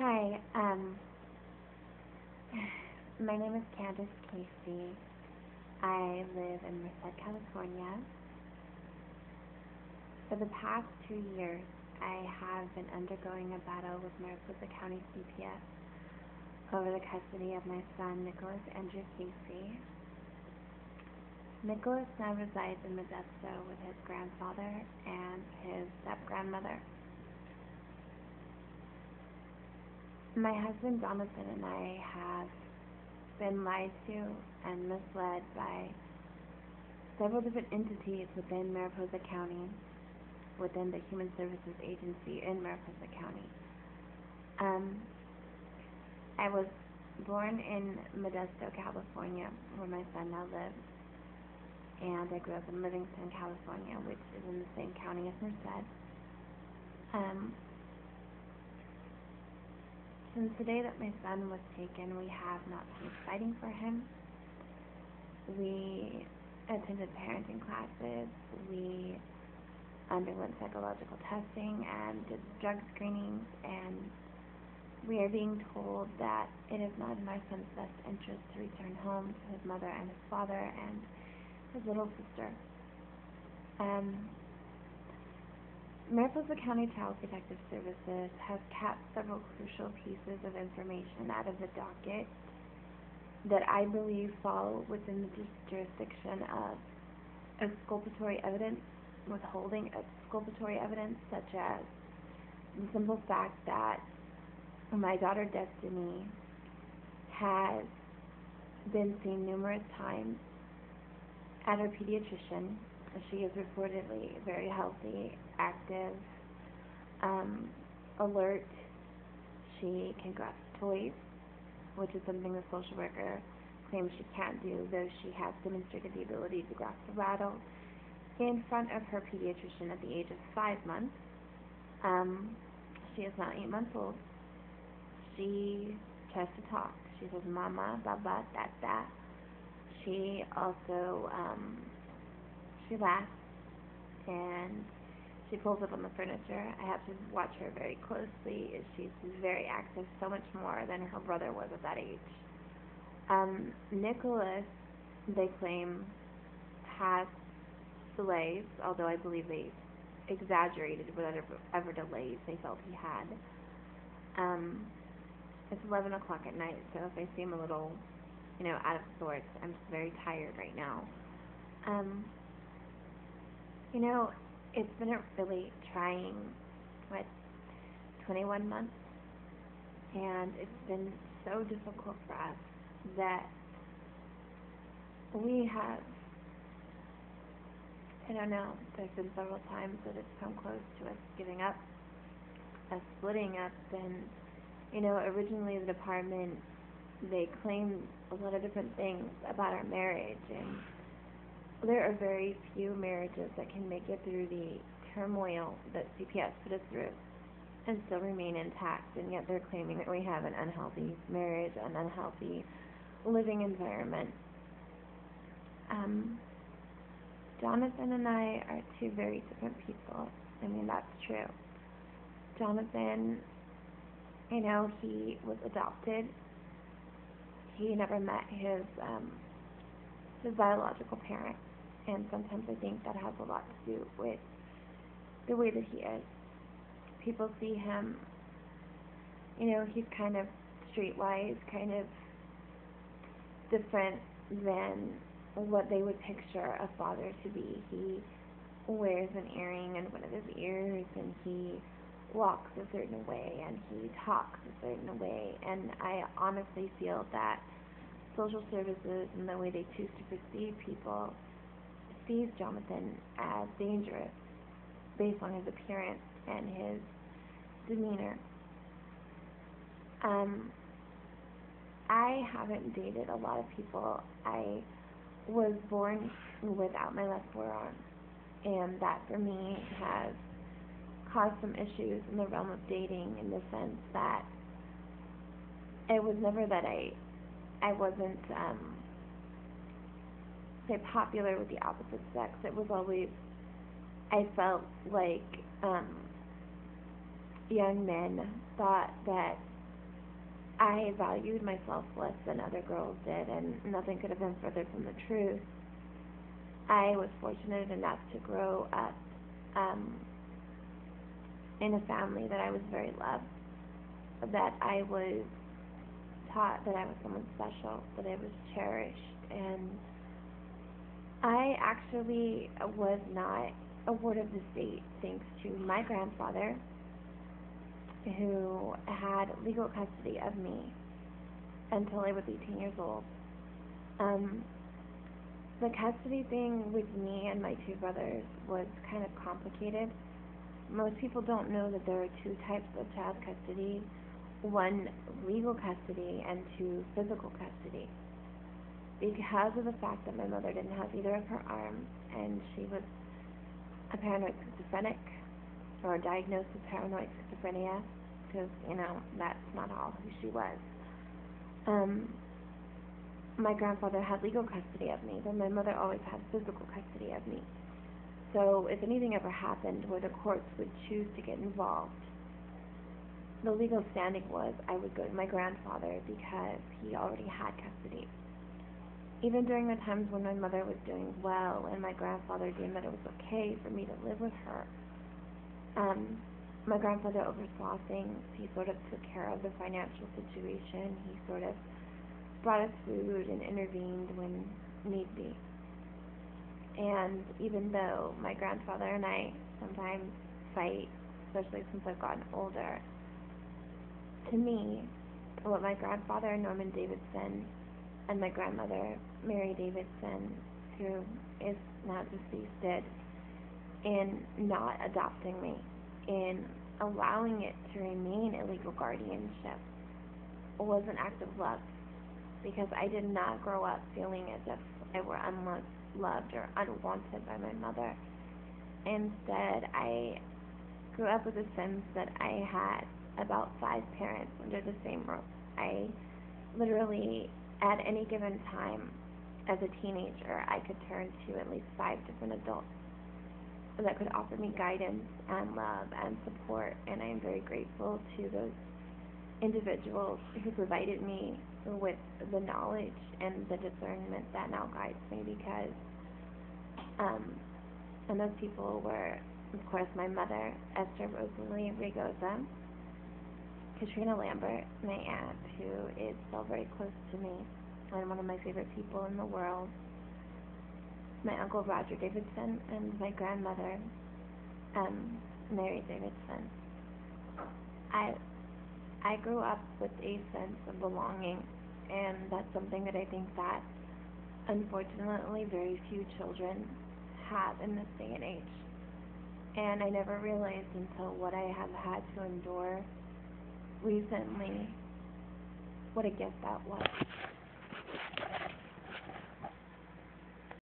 Hi, my name is Candace Casey. I live in Merced, California. For the past 2 years, I have been undergoing a battle with Mariposa County CPS over the custody of my son, Nicholas Andrew Casey. Nicholas now resides in Modesto with his grandfather and his step-grandmother. My husband Jonathan and I have been lied to and misled by several different entities within Mariposa County, within the Human Services Agency in Mariposa County. I was born in Modesto, California, where my son now lives, and I grew up in Livingston, California, which is in the same county as Merced. Since the day that my son was taken, we have not ceased fighting for him. We attended parenting classes. We underwent psychological testing and did drug screenings, and we are being told that it is not in our son's best interest to return home to his mother and his father and his little sister. Mariposa County Child Protective Services has kept several crucial pieces of information out of the docket that I believe fall within the jurisdiction of exculpatory evidence, withholding exculpatory evidence, such as the simple fact that my daughter Destiny has been seen numerous times at her pediatrician. She is reportedly very healthy, active, alert. She can grasp toys, which is something the social worker claims she can't do, though she has demonstrated the ability to grasp a rattle in front of her pediatrician at the age of 5 months. She is now 8 months old. She tries to talk. She says, "Mama, Baba, that." She also, she laughs, and she pulls up on the furniture. I have to watch her very closely. She's very active, so much more than her brother was at that age. Nicholas, they claim, has delays, although I believe they exaggerated whatever delays they felt he had. It's 11 o'clock at night, so if I seem a little, out of sorts, I'm just very tired right now. It's been a really trying, 21 months, and it's been so difficult for us that we have, there's been several times that it's come close to us giving up, us splitting up, and, originally the department, they claimed a lot of different things about our marriage, and there are very few marriages that can make it through the turmoil that CPS put us through and still remain intact, and yet they're claiming that we have an unhealthy marriage, an unhealthy living environment. Jonathan and I are two very different people. That's true. Jonathan, he was adopted. He never met his biological parent, and sometimes I think that has a lot to do with the way that he is. People see him, he's kind of streetwise, kind of different than what they would picture a father to be. He wears an earring in one of his ears, and he walks a certain way, and he talks a certain way, and I honestly feel that social services and the way they choose to perceive people sees Jonathan as dangerous based on his appearance and his demeanor. I haven't dated a lot of people. I was born without my left forearm, and that for me has caused some issues in the realm of dating, in the sense that it was never that I wasn't say popular with the opposite sex. It was always, I felt like young men thought that I valued myself less than other girls did, and nothing could have been further from the truth. I was fortunate enough to grow up um, in a family that I was very loved, that I was taught that I was someone special, that I was cherished, and I actually was not a ward of the state thanks to my grandfather, who had legal custody of me until I was 18 years old. Um, the custody thing with me and my two brothers was kind of complicated. Most people don't know that there are two types of child custody: one, legal custody, and two, physical custody. Because of the fact that my mother didn't have either of her arms, and she was a paranoid schizophrenic, or diagnosed with paranoid schizophrenia, because, that's not all who she was. My grandfather had legal custody of me, but my mother always had physical custody of me. So if anything ever happened where the courts would choose to get involved, the legal standing was I would go to my grandfather because he already had custody. Even during the times when my mother was doing well and my grandfather deemed that it was okay for me to live with her, my grandfather oversaw things. He sort of took care of the financial situation. He sort of brought us food and intervened when need be. And even though my grandfather and I sometimes fight, especially since I've gotten older, to me, what my grandfather, Norman Davidson, and my grandmother, Mary Davidson, who is now deceased, did in not adopting me, in allowing it to remain a legal guardianship, was an act of love, because I did not grow up feeling as if I were unloved or unwanted by my mother. Instead, I grew up with a sense that I had about 5 parents under the same roof. I literally, at any given time as a teenager, I could turn to at least 5 different adults that could offer me guidance and love and support, and I am very grateful to those individuals who provided me with the knowledge and the discernment that now guides me, because and those people were, of course, my mother, Esther Rosalie Rigoza, Katrina Lambert, my aunt, who is still very close to me and one of my favorite people in the world, my uncle Roger Davidson, and my grandmother, Mary Davidson. I grew up with a sense of belonging, and that's something that I think that unfortunately very few children have in this day and age. And I never realized until what I have had to endure recently what a gift that was.